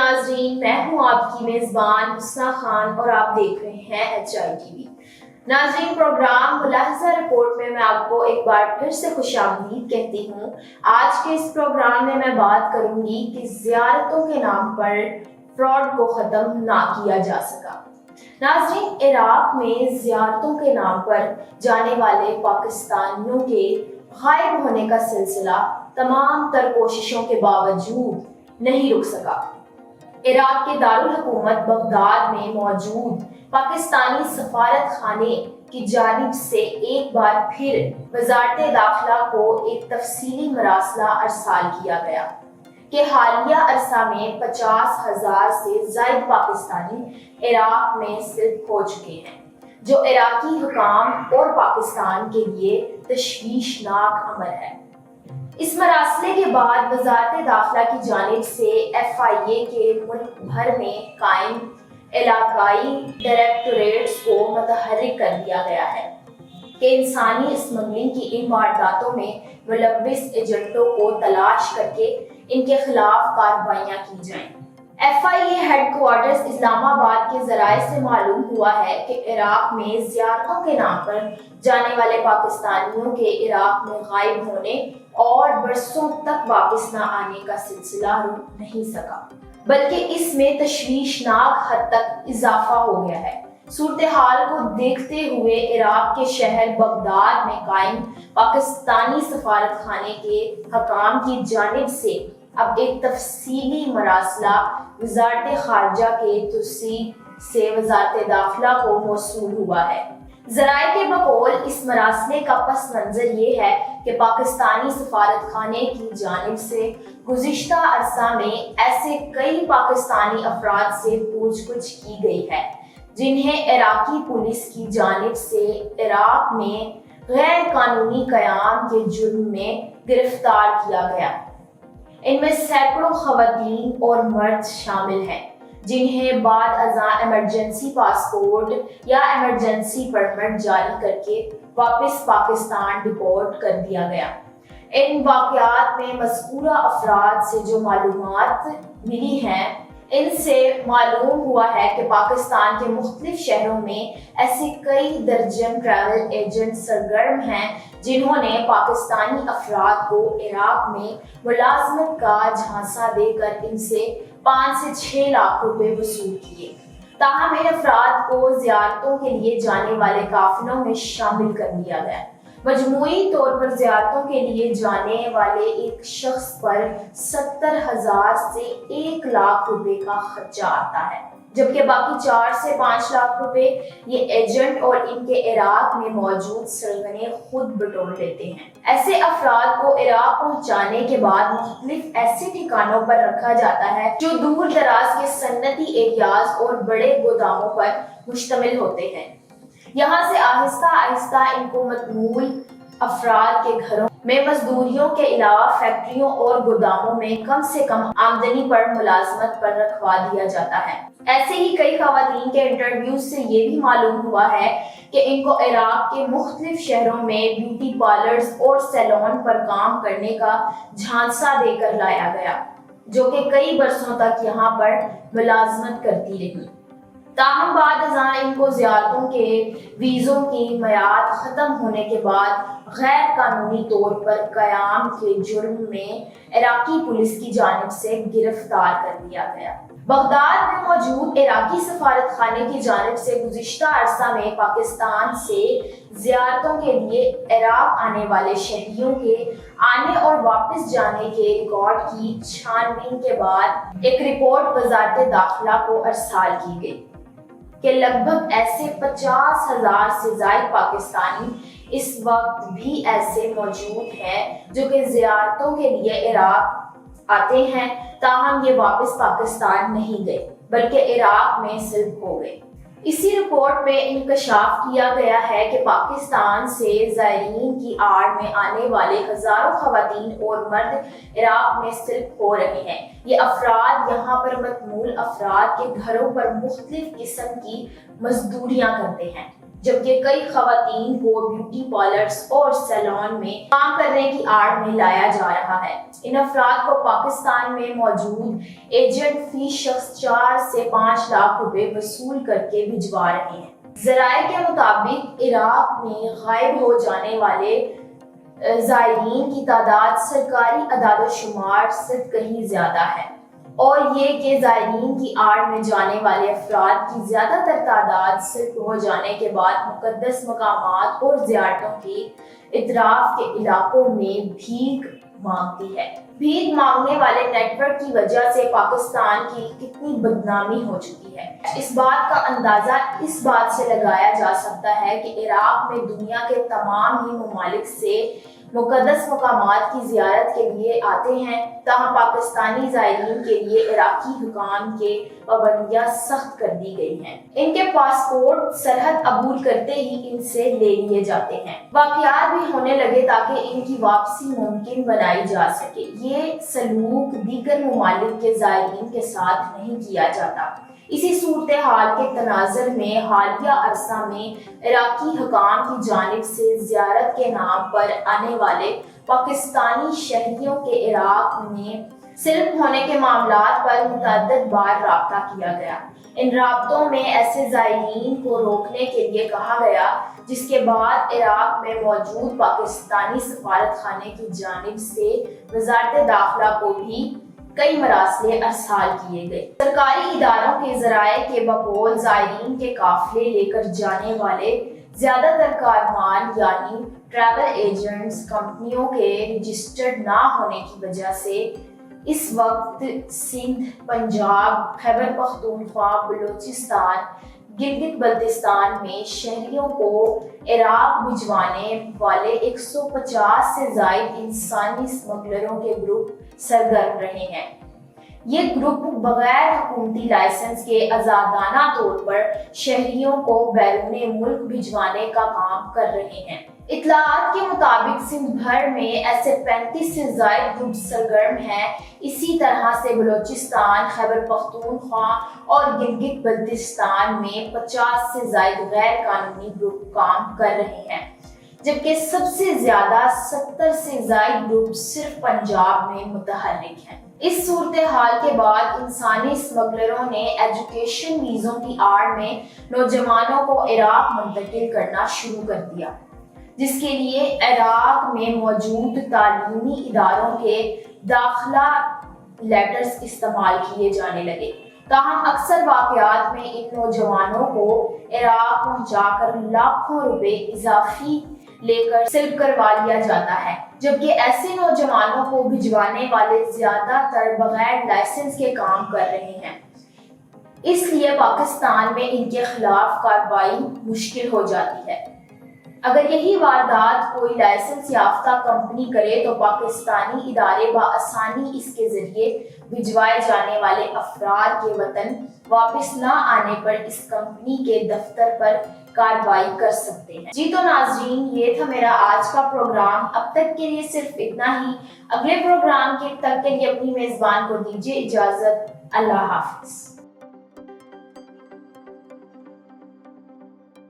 ناظرین، میں ہوں آپ کی میزبان حسنہ خان اور آپ دیکھ رہے ہیں HITV۔ ناظرین، پروگرام ملاحظہ رپورٹ میں آپ کو ایک بار پھر سے خوش آمدید کہتی ہوں۔ آج کے اس پروگرام میں بات کروں گی کہ زیارتوں کے نام پر فراڈ کو ختم نہ کیا جا سکا۔ ناظرین، عراق میں زیارتوں کے نام پر جانے والے پاکستانیوں کے غائب ہونے کا سلسلہ تمام تر کوششوں کے باوجود نہیں رک سکا۔ عراق کے دارالحکومت بغداد میں موجود پاکستانی سفارت خانے کی جانب سے ایک بار پھر وزارت داخلہ کو ایک تفصیلی مراسلہ ارسال کیا گیا کہ حالیہ عرصہ میں 50,000 سے زائد پاکستانی عراق میں صرف ہو چکے ہیں، جو عراقی حکام اور پاکستان کے لیے تشویشناک امر ہے۔ اس مراسلے کے بعد وزارت داخلہ کی جانب سے FIA کے ملک بھر میں قائم علاقائی ڈائریکٹوریٹس کو متحرک کر دیا گیا ہے کہ انسانی اسمگلنگ کی ان وارداتوں میں ملوث ایجنٹوں کو تلاش کر کے ان کے خلاف کارروائیاں کی جائیں۔ FIA ہیڈ کوارٹرز اسلام آباد کے ذرائع سے معلوم ہوا ہے کہ عراق میں زیارتوں کے نام پر جانے والے پاکستانیوں کے عراق میں غائب ہونے اور برسوں تک واپس نہ آنے کا سلسلہ رک نہیں سکا، بلکہ اس میں تشویشناک حد تک اضافہ ہو گیا ہے۔ صورتحال کو دیکھتے ہوئے عراق کے شہر بغداد میں قائم پاکستانی سفارت خانے کے حکام کی جانب سے اب ایک تفصیلی مراسلہ وزارت خارجہ کے توسیع سے وزارت داخلہ کو موصول ہوا ہے۔ ذرائع کے بقول اس مراسلے کا پس منظر یہ ہے کہ پاکستانی سفارت خانے کی جانب سے گزشتہ عرصہ میں ایسے کئی پاکستانی افراد سے پوچھ گچھ کی گئی ہے جنہیں عراقی پولیس کی جانب سے عراق میں غیر قانونی قیام کے جرم میں گرفتار کیا گیا۔ ان میں سینکڑوں خواتین اور مرد شامل ہیں جنہیں بعد ازاں ایمرجنسی پاسپورٹ یا ایمرجنسی پرمٹ جاری کر کے واپس پاکستان ڈپورٹ کر دیا گیا۔ ان واقعات میں مذکورہ افراد سے جو معلومات ملی ہیں، ان سے معلوم ہوا ہے کہ پاکستان کے مختلف شہروں میں ایسے کئی درجن ٹریول ایجنٹ سرگرم ہیں جنہوں نے پاکستانی افراد کو عراق میں ملازمت کا جھانسا دے کر ان سے 5 سے 6 لاکھ روپے وصول کیے، تاہم ان افراد کو زیارتوں کے لیے جانے والے قافلوں میں شامل کر لیا گیا۔ مجموعی طور پر زیارتوں کے لیے جانے والے ایک شخص پر 70,000 سے 1 لاکھ روپے کا خرچہ آتا ہے، جبکہ باقی 4 سے 5 لاکھ روپے یہ ایجنٹ اور ان کے عراق میں موجود سرگنے خود بٹور لیتے ہیں۔ ایسے افراد کو عراق پہنچانے کے بعد مختلف ایسے ٹھکانوں پر رکھا جاتا ہے جو دور دراز کے صنعتی ایریاز اور بڑے گوداموں پر مشتمل ہوتے ہیں۔ یہاں سے آہستہ آہستہ ان کو متمول افراد کے گھروں میں مزدوریوں کے علاوہ فیکٹریوں اور گوداموں میں کم سے کم آمدنی پر ملازمت پر رکھوا دیا جاتا ہے۔ ایسے ہی کئی خواتین کے انٹرویوز سے یہ بھی معلوم ہوا ہے کہ ان کو عراق کے مختلف شہروں میں بیوٹی پارلرز اور سیلون پر کام کرنے کا جھانسا دے کر لایا گیا، جو کہ کئی برسوں تک یہاں پر ملازمت کرتی رہی، تاہم بعد ازاں ان کو زیارتوں کے ویزوں کی میعاد ختم ہونے کے بعد غیر قانونی طور پر قیام کے جرم میں عراقی پولیس کی جانب سے گرفتار کر لیا گیا۔ بغداد میں موجود عراقی سفارت خانے کی جانب سے گزشتہ عرصہ میں پاکستان سے زیارتوں کے لیے عراق آنے والے شہریوں کے آنے اور واپس جانے کے ریکارڈ کی چھان بین کے بعد ایک رپورٹ وزارت داخلہ کو ارسال کی گئی کہ لگ بھگ ایسے 50,000 سے زائد پاکستانی اس وقت بھی ایسے موجود ہیں جو کہ زیارتوں کے لیے عراق آتے ہیں، تاہم یہ واپس پاکستان نہیں گئے بلکہ عراق میں صرف ہو گئے۔ اسی رپورٹ میں انکشاف کیا گیا ہے کہ پاکستان سے زائرین کی آڑ میں آنے والے ہزاروں خواتین اور مرد عراق میں صرف ہو رہے ہیں۔ یہ افراد یہاں پر متمول افراد کے گھروں پر مختلف قسم کی مزدوریاں کرتے ہیں۔ جبکہ کئی خواتین کو بیوٹی پارلرز اور سیلون میں کام کرنے کی آڑ میں لایا جا رہا ہے۔ ان افراد کو پاکستان میں موجود ایجنٹ فی شخص 4 سے 5 لاکھ روپے وصول کر کے بھجوا رہے ہیں۔ ذرائع کے مطابق عراق میں غائب ہو جانے والے زائرین کی تعداد سرکاری اعداد و شمار سے کہیں زیادہ ہے، اور یہ کہ زائرین کی آڑ میں جانے والے افراد کی زیادہ تر تعداد صرف ہو جانے کے بعد مقدس مقامات اور زیارتوں کے اطراف کے علاقوں میں بھیک مانگتی ہے۔ بھیک مانگنے والے نیٹ ورک کی وجہ سے پاکستان کی کتنی بدنامی ہو چکی ہے، اس بات کا اندازہ اس بات سے لگایا جا سکتا ہے کہ عراق میں دنیا کے تمام ہی ممالک سے مقدس مقامات کی زیارت کے لیے آتے ہیں، تاہم پاکستانی زائرین کے لیے عراقی حکام کے پابندیاں سخت کر دی گئی ہیں۔ ان کے پاسپورٹ سرحد عبور کرتے ہی ان سے لے لیے جاتے ہیں۔ واقعات بھی ہونے لگے تاکہ ان کی واپسی ممکن بنائی جا سکے۔ یہ سلوک دیگر ممالک کے زائرین کے ساتھ نہیں کیا جاتا۔ اسی صورتحال کے تناظر میں حالیہ عرصہ میں عراقی حکام کی جانب سے زیارت کے نام پر آنے والے پاکستانی شہریوں کے عراق میں سلب ہونے کے معاملات پر متعدد بار رابطہ کیا گیا۔ ان رابطوں میں ایسے زائرین کو روکنے کے لیے کہا گیا، جس کے بعد عراق میں موجود پاکستانی سفارت خانے کی جانب سے وزارت داخلہ کو بھی کئی مراسلے ارسال کیے گئے۔ سرکاری اداروں کے ذرائع کے بقول زائرین کے قافلے لے کر جانے والے زیادہ تر کارمان یعنی ٹریول ایجنٹس کمپنیوں کے رجسٹرڈ نہ ہونے کی وجہ سے اس وقت سندھ، پنجاب، خیبر پختونخوا، بلوچستان، گلگت بلتستان میں شہریوں کو عراق بھجوانے والے 150 سے زائد انسانی اسمگلروں کے گروپ سرگرم رہے ہیں۔ یہ گروپ بغیر حکومتی لائسنس کے آزادانہ طور پر شہریوں کو بیرون ملک بھجوانے کا کام کر رہے ہیں۔ اطلاعات کے مطابق سندھ بھر میں ایسے 35 سے زائد گروپ سرگرم ہیں۔ اسی طرح سے بلوچستان، خیبر پختونخوا اور گلگت بلتستان میں 50 سے زائد غیر قانونی گروپ کام کر رہے ہیں، جبکہ سب سے زیادہ 70 سے زائد گروپ صرف پنجاب میں متحرک ہیں۔ اس صورتحال کے بعد انسانی اسمگلروں نے ایجوکیشن ویزوں کی آڑ میں نوجوانوں کو عراق منتقل کرنا شروع کر دیا، جس کے لیے عراق میں موجود تعلیمی اداروں کے داخلہ لیٹرز استعمال کیے جانے لگے۔ تاہم اکثر واقعات میں ان نوجوانوں کو عراق پہنچا کر لاکھوں روپے اضافی لے کر سلب کروا لیا جاتا ہے، جبکہ ایسے نوجوانوں کو بھجوانے والے زیادہ تر بغیر لائسنس کے کام کر رہے ہیں۔ اس لیے پاکستان میں ان کے خلاف کارروائی مشکل ہو جاتی ہے۔ اگر یہی واردات کوئی لائسنس یافتہ کمپنی کرے تو پاکستانی ادارے بآسانی اس کے ذریعے بھجوائے جانے والے افراد کے وطن واپس نہ آنے پر اس کمپنی کے دفتر پر کارروائی کر سکتے ہیں۔ جی تو ناظرین، یہ تھا میرا آج کا پروگرام۔ اب تک کے لیے صرف اتنا ہی۔ اگلے پروگرام کے لیے اپنی میزبان کو دیجیے اجازت۔ اللہ حافظ۔